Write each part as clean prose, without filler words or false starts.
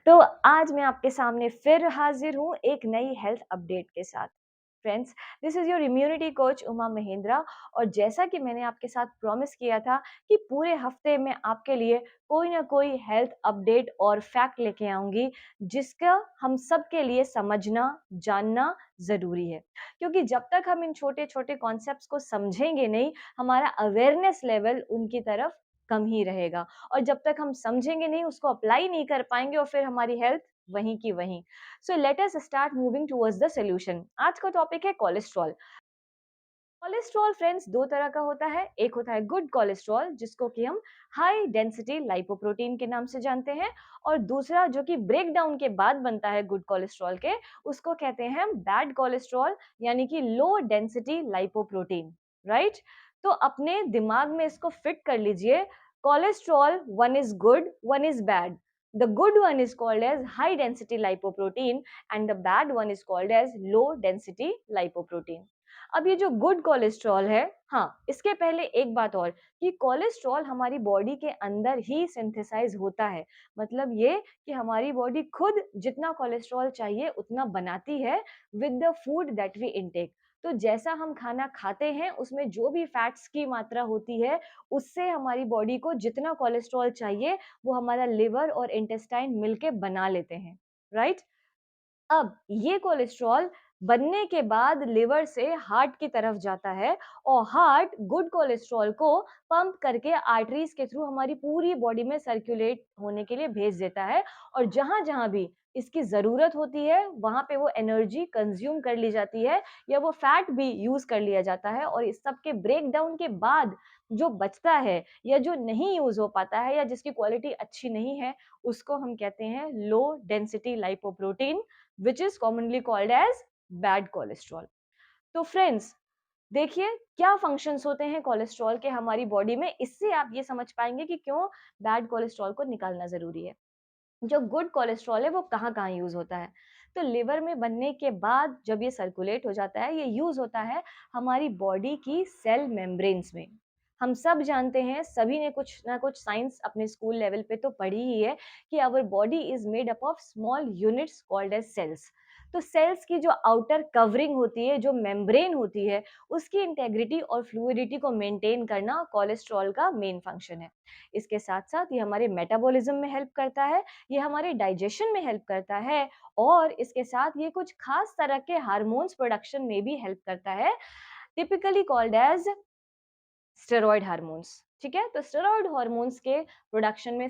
तो आज मैं आपके सामने फिर हाजिर हूँ एक नई हेल्थ अपडेट के साथ। Friends, this is your immunity coach Uma Mahindra. और जैसा कि मैंने आपके साथ प्रॉमिस किया था कि पूरे हफ्ते में आपके लिए कोई ना कोई हेल्थ अपडेट और फैक्ट लेके आऊँगी, जिसका हम सब के लिए समझना, जानना ज़रूरी है। क्योंकि जब तक हम इन छोटे-छोटे कॉन्सेप्ट्स को समझेंगे नहीं, हमारा अवेयरनेस लेवल उनकी तरफ कम ही रहेगा। और जब तक हम समझेंगे नहीं, उसको अप्लाई नहीं कर पाएँगे और फिर हमारी हेल्थ वहीं की वहीं। So let us start moving towards the solution. आज का टॉपिक है कोलेस्ट्रॉल। कोलेस्ट्रॉल फ्रेंड्स 2 तरह का होता है। एक होता है गुड कोलेस्ट्रॉल, जिसको कि हम हाई डेंसिटी लाइपोप्रोटीन के नाम से जानते हैं, और दूसरा जो कि ब्रेक डाउन के बाद बनता है गुड कोलेस्ट्रॉल के, उसको कहते हैं हम बैड कोलेस्ट्रॉल, यानी कि लो डेंसिटी लाइपोप्रोटीन, राइट? तो अपने दिमाग में इसको फिट कर लीजिए। Cholesterol, one is good, one is bad. The good one is called as high density lipoprotein and the bad one is called as low density lipoprotein. अब ये जो गुड कोलेस्ट्रॉल है, हाँ, इसके पहले एक बात और, कि कोलेस्ट्रॉल हमारी बॉडी के अंदर ही सिंथेसाइज होता है। मतलब ये कि हमारी बॉडी खुद जितना कोलेस्ट्रॉल चाहिए उतना बनाती है with the food that we intake. तो जैसा हम खाना खाते हैं उसमें जो भी फैट्स की मात्रा होती है, उससे हमारी बॉडी को जितना कोलेस्ट्रॉल चाहिए वो हमारा लिवर और इंटेस्टाइन मिलके बना लेते हैं, राइट? अब ये कोलेस्ट्रॉल बनने के बाद लिवर से हार्ट की तरफ जाता है, और हार्ट गुड कोलेस्ट्रॉल को पंप करके आर्टरीज के थ्रू हमारी पूरी बॉडी में सर्कुलेट होने के लिए भेज देता है। और जहां जहां भी इसकी जरूरत होती है वहां पे वो एनर्जी कंज्यूम कर ली जाती है, या वो फैट भी यूज कर लिया जाता है। और इस सब के ब्रेक डाउन के बाद जो बचता है, या जो नहीं यूज हो पाता है, या जिसकी क्वालिटी अच्छी नहीं है, उसको हम कहते हैं low density lipoprotein, which is commonly called as bad cholesterol. तो फ्रेंड्स, देखिए क्या फंक्शंस होते हैं कोलेस्ट्रॉल के हमारी बॉडी में। इससे आप ये समझ पाएंगे कि क्यों बैड कोलेस्ट्रॉल को निकालना जरूरी है। जो गुड कोलेस्ट्रॉल है वो कहाँ कहाँ यूज होता है? तो लिवर में बनने के बाद जब ये सर्कुलेट हो जाता है, ये यूज होता है हमारी बॉडी की सेल मेम्ब्रेन्स में। हम सब जानते हैं, सभी ने कुछ ना कुछ साइंस अपने स्कूल लेवल पे तो पढ़ी ही है, कि our body is made up of small units called as cells. तो सेल्स की जो आउटर कवरिंग होती है, जो मेम्ब्रेन होती है, उसकी इंटेग्रिटी और फ्लूइडिटी को मेंटेन करना कोलेस्ट्रॉल का मेन फंक्शन है। इसके साथ साथ ये हमारे मेटाबॉलिज्म में हेल्प करता है, ये हमारे डाइजेशन में हेल्प करता है, और इसके साथ ये कुछ खास तरह के हार्मोन्स प्रोडक्शन में भी हेल्प करता है, typically called as steroid hormones. ठीक है, तो स्टेरॉइड हार्मोन्स के प्रोडक्शन में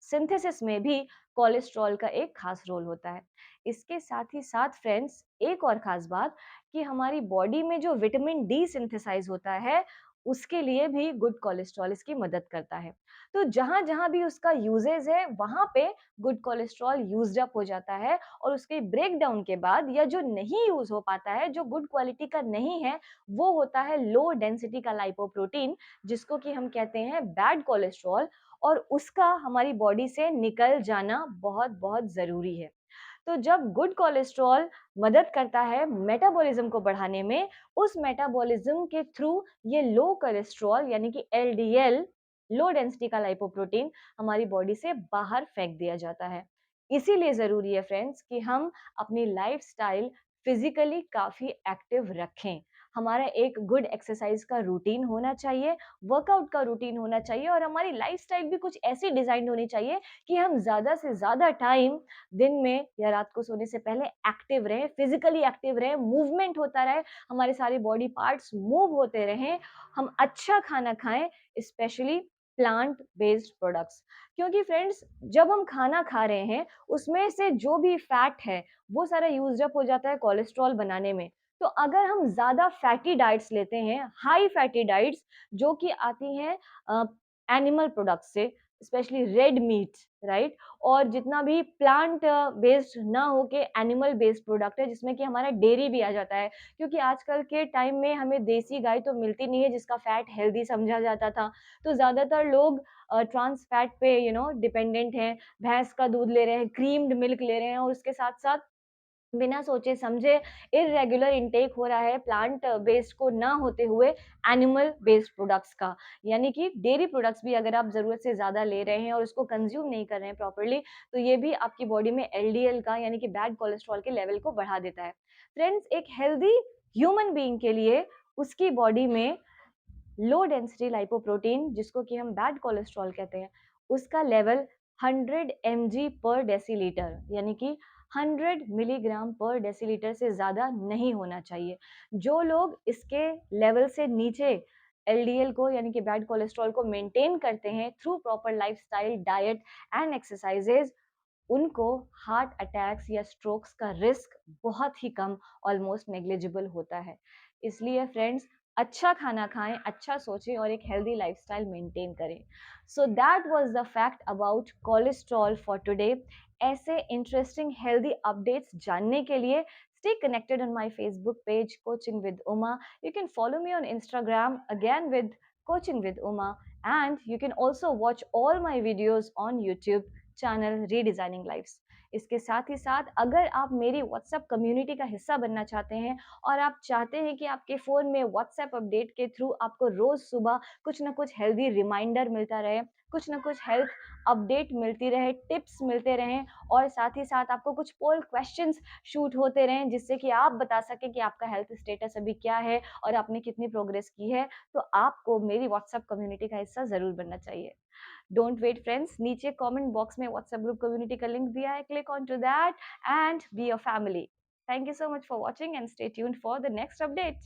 सिंथेसिस में भी कोलेस्ट्रॉल का एक खास रोल होता है। इसके साथ ही साथ फ्रेंड्स, एक और खास बात, कि हमारी बॉडी में जो विटामिन डी सिंथेसाइज होता है, उसके लिए भी गुड कोलेस्ट्रॉल इसकी मदद करता है। तो जहां जहां भी उसका यूजेज है, वहां पे गुड कोलेस्ट्रॉल यूज्ड अप हो जाता है, और उसके ब्रेक डाउन के बाद, या जो नहीं यूज हो पाता है, जो गुड क्वालिटी का नहीं है, वो होता है लो डेंसिटी का लाइपोप्रोटीन, जिसको कि हम कहते हैं बैड कोलेस्ट्रॉल। और उसका हमारी बॉडी से निकल जाना बहुत बहुत जरूरी है। तो जब गुड कोलेस्ट्रॉल मदद करता है मेटाबॉलिज्म को बढ़ाने में, उस मेटाबॉलिज्म के थ्रू ये लो कोलेस्ट्रॉल यानी कि एलडीएल, लो डेंसिटी का लाइपोप्रोटीन, हमारी बॉडी से बाहर फेंक दिया जाता है। इसीलिए जरूरी है फ्रेंड्स कि हम अपनी लाइफस्टाइल फिजिकली काफी एक्टिव रखें। हमारा एक गुड एक्सरसाइज का रूटीन होना चाहिए, वर्कआउट का रूटीन होना चाहिए, और हमारी लाइफस्टाइल भी कुछ ऐसी डिजाइन होनी चाहिए कि हम ज्यादा से ज्यादा टाइम दिन में या रात को सोने से पहले एक्टिव रहें, फिजिकली एक्टिव रहें, मूवमेंट होता रहे, हमारे सारे बॉडी पार्ट्स मूव होते रहें, हम अच्छा खाना खाएं, स्पेशली प्लांट बेस्ड प्रोडक्ट्स। क्योंकि फ्रेंड्स, जब हम खाना खा रहे हैं, उसमें से जो भी फैट है वो सारा यूज अप हो जाता है कोलेस्ट्रॉल बनाने में। तो अगर हम ज्यादा फैटी डाइट्स लेते हैं, हाई फैटी डाइट्स, जो कि आती हैं एनिमल प्रोडक्ट से, स्पेशली रेड मीट, राइट, और जितना भी प्लांट बेस्ड ना हो के एनिमल बेस्ड प्रोडक्ट है, जिसमें कि हमारा डेयरी भी आ जाता है। क्योंकि आजकल के टाइम में हमें देसी गाय तो मिलती नहीं है जिसका फैट हेल्दी समझा जाता था। तो ज्यादातर लोग ट्रांस फैट पे डिपेंडेंट हैं, भैंस का दूध ले रहे हैं, क्रीम्ड मिल्क ले रहे हैं, और उसके साथ साथ बिना सोचे समझे इर्रेगुलर इंटेक हो रहा है प्लांट बेस्ड को ना होते हुए एनिमल बेस्ड प्रोडक्ट्स का। यानी कि डेयरी प्रोडक्ट्स भी अगर आप ज़रूरत से ज़्यादा ले रहे हैं और उसको कंज़्यूम नहीं कर रहे हैं प्रॉपर्ली, तो ये भी आपकी बॉडी में एलडीएल का यानी कि बैड कोलेस्ट्रॉल के लेवल को बढ़ा देता है। फ्रेंड्स, एक हेल्दी ह्यूमन बीइंग के लिए उसकी बॉडी में लो डेंसिटी लाइपोप्रोटीन जिसको कि हम बैड कोलेस्ट्रॉल कहते हैं, उसका लेवल 100 mg पर डेसीलीटर यानी कि 100 मिलीग्राम पर डेसीलीटर से ज़्यादा नहीं होना चाहिए। जो लोग इसके लेवल से नीचे एलडीएल को यानी कि बैड कोलेस्ट्रॉल को मेंटेन करते हैं through proper lifestyle, diet and exercises, उनको हार्ट अटैक्स या स्ट्रोक्स का रिस्क बहुत ही कम, ऑलमोस्ट नेग्लिजिबल होता है। इसलिए फ्रेंड्स, अच्छा खाना खाएं, अच्छा सोचें और एक हेल्दी लाइफस्टाइल मेंटेन करें। So that was the fact about cholesterol for today. ऐसे इंटरेस्टिंग हेल्दी अपडेट्स जानने के लिए stay connected on my Facebook page Coaching with Uma. You can follow me on Instagram again with Coaching with Uma, and you can also watch all my videos on YouTube channel redesigning lifes. इसके साथ ही साथ अगर आप मेरी WhatsApp community का हिस्सा बनना चाहते हैं और आप चाहते हैं कि आपके फ़ोन में व्हाट्सएप अपडेट के थ्रू आपको रोज़ सुबह कुछ ना कुछ हेल्दी रिमाइंडर मिलता रहे, कुछ ना कुछ हेल्थ अपडेट मिलती रहे, टिप्स मिलते रहें और साथ ही साथ आपको कुछ पोल क्वेश्चंस शूट होते रहें जिससे कि आप बता सकें कि आपका हेल्थ स्टेटस अभी क्या है और आपने कितनी प्रोग्रेस की है, तो आपको मेरी व्हाट्सएप कम्युनिटी का हिस्सा ज़रूर बनना चाहिए। डोंट वेट फ्रेंड्स, नीचे कमेंट बॉक्स में व्हाट्सएप ग्रुप कम्युनिटी का लिंक दिया है, click on to that and be a family. Thank you so much for watching and stay tuned for the next update.